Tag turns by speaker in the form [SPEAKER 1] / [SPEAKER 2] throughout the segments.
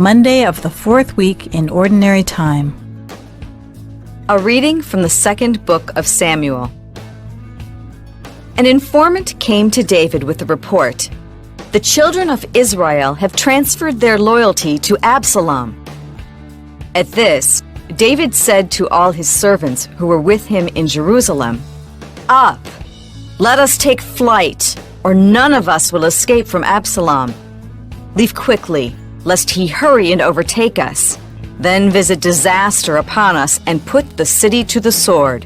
[SPEAKER 1] Monday of the fourth week in Ordinary Time.
[SPEAKER 2] A reading from the second book of Samuel. An informant came to David with the report, "The children of Israel have transferred their loyalty to Absalom." At this, David said to all his servants who were with him in Jerusalem, "Up, let us take flight, or none of us will escape from Absalom. Leave quickly, lest he hurry and overtake us, then visit disaster upon us and put the city to the sword."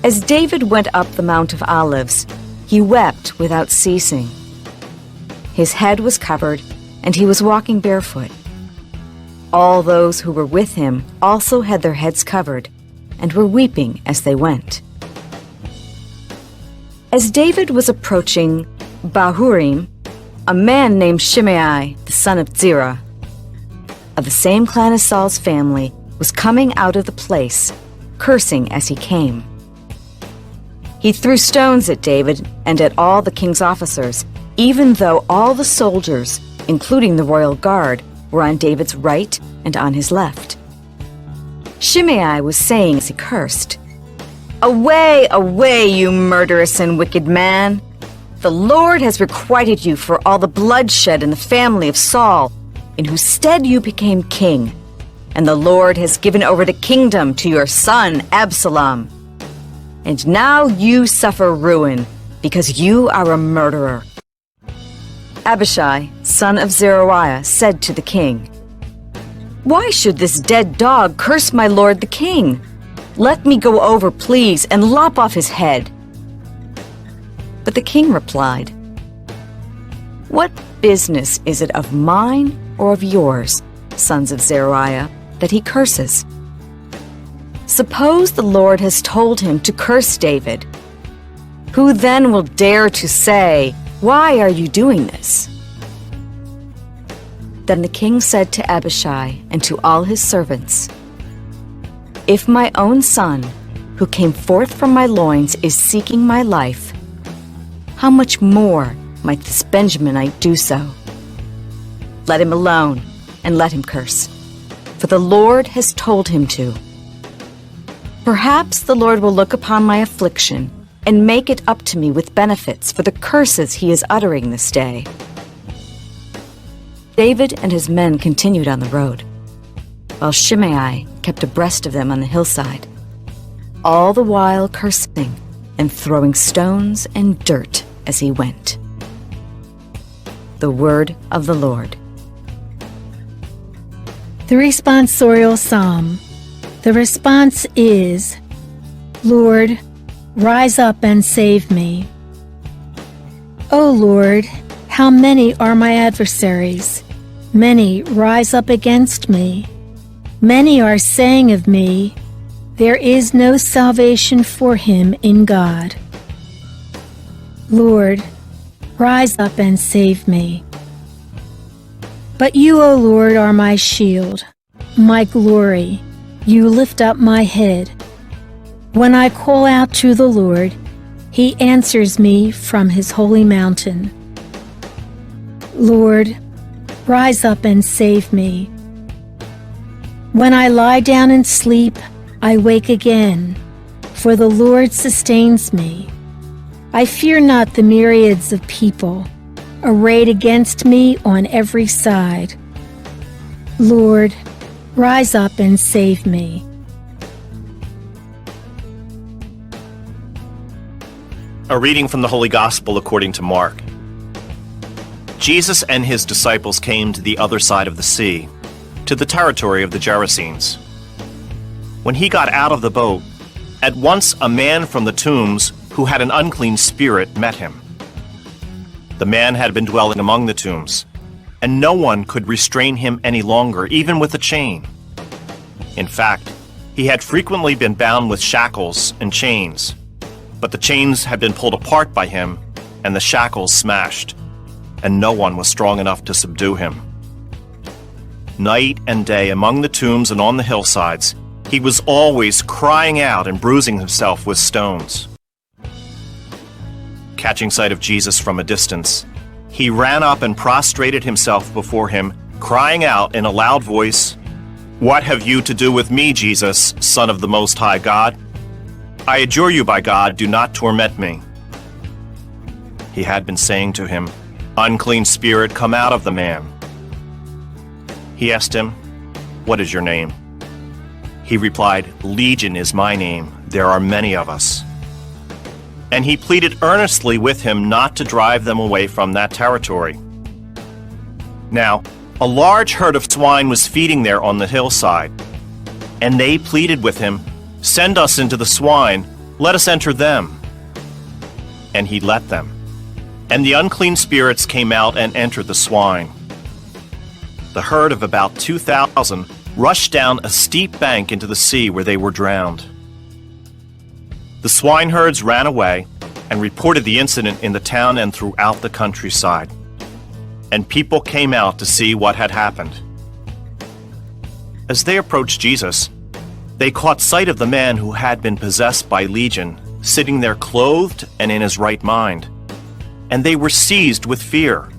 [SPEAKER 2] As David went up the Mount of Olives, he wept without ceasing. His head was covered, and he was walking barefoot. All those who were with him also had their heads covered, and were weeping as they went. As David was approaching Bahurim, a man named Shimei, the son of Zerah, of the same clan as Saul's family, was coming out of the place, cursing as he came. He threw stones at David and at all the king's officers, even though all the soldiers, including the royal guard, were on David's right and on his left. Shimei was saying as he cursed, "Away, away, you murderous and wicked man! The Lord has requited you for all the bloodshed in the family of Saul, in whose stead you became king, and the Lord has given over the kingdom to your son Absalom. And now you suffer ruin, because you are a murderer." Abishai, son of Zeruiah, said to the king, "Why should this dead dog curse my lord the king? Let me go over, please, and lop off his head." But the king replied, "What business is it of mine or of yours, sons of Zeruiah, that he curses? Suppose the Lord has told him to curse David. Who then will dare to say, 'Why are you doing this?'" Then the king said to Abishai and to all his servants, "If my own son, who came forth from my loins, is seeking my life, how much more might this Benjaminite do so? Let him alone, and let him curse, for the Lord has told him to. Perhaps the Lord will look upon my affliction and make it up to me with benefits for the curses he is uttering this day." David and his men continued on the road, while Shimei kept abreast of them on the hillside, all the while cursing and throwing stones and dirt as he went. The word of the Lord.
[SPEAKER 3] The responsorial psalm. The response is, "Lord, rise up and save me." O Lord, how many are my adversaries? Many rise up against me. Many are saying of me, "There is no salvation for him in God." Lord, rise up and save me. But you, O Lord, are my shield, my glory. You lift up my head. When I call out to the Lord, he answers me from his holy mountain. Lord, rise up and save me. When I lie down and sleep, I wake again, for the Lord sustains me. I fear not the myriads of people arrayed against me on every side. Lord, rise up and save me.
[SPEAKER 4] A reading from the Holy Gospel according to Mark. Jesus and his disciples came to the other side of the sea, to the territory of the Gerasenes. When he got out of the boat, at once a man from the tombs who had an unclean spirit met him. The man had been dwelling among the tombs, and no one could restrain him any longer, even with a chain. In fact, he had frequently been bound with shackles and chains, but the chains had been pulled apart by him and the shackles smashed, and no one was strong enough to subdue him. Night and day among the tombs and on the hillsides, he was always crying out and bruising himself with stones. Catching sight of Jesus from a distance, he ran up and prostrated himself before him, crying out in a loud voice, "What have you to do with me, Jesus, Son of the Most High God? I adjure you by God, do not torment me." He had been saying to him, "Unclean spirit, come out of the man." He asked him, "What is your name?" He replied, "Legion is my name. There are many of us." And he pleaded earnestly with him not to drive them away from that territory. Now, a large herd of swine was feeding there on the hillside, and they pleaded with him, "Send us into the swine, let us enter them." And he let them. And the unclean spirits came out and entered the swine. The herd of about 2,000 rushed down a steep bank into the sea where they were drowned. The swineherds ran away and reported the incident in the town and throughout the countryside. And people came out to see what had happened. As they approached Jesus, they caught sight of the man who had been possessed by Legion, sitting there clothed and in his right mind, and they were seized with fear.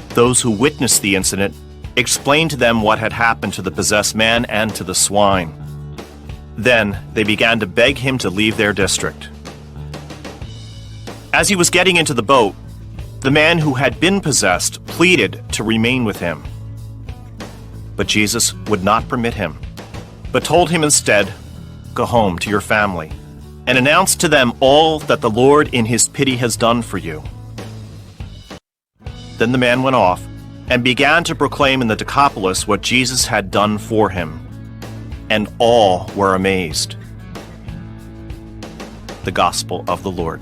[SPEAKER 4] Those who witnessed the incident explained to them what had happened to the possessed man and to the swine. Then they began to beg him to leave their district. As he was getting into the boat, the man who had been possessed pleaded to remain with him. But Jesus would not permit him, but told him instead, "Go home to your family, and announce to them all that the Lord in his pity has done for you." Then the man went off and began to proclaim in the Decapolis what Jesus had done for him, and all were amazed. The Gospel of the Lord.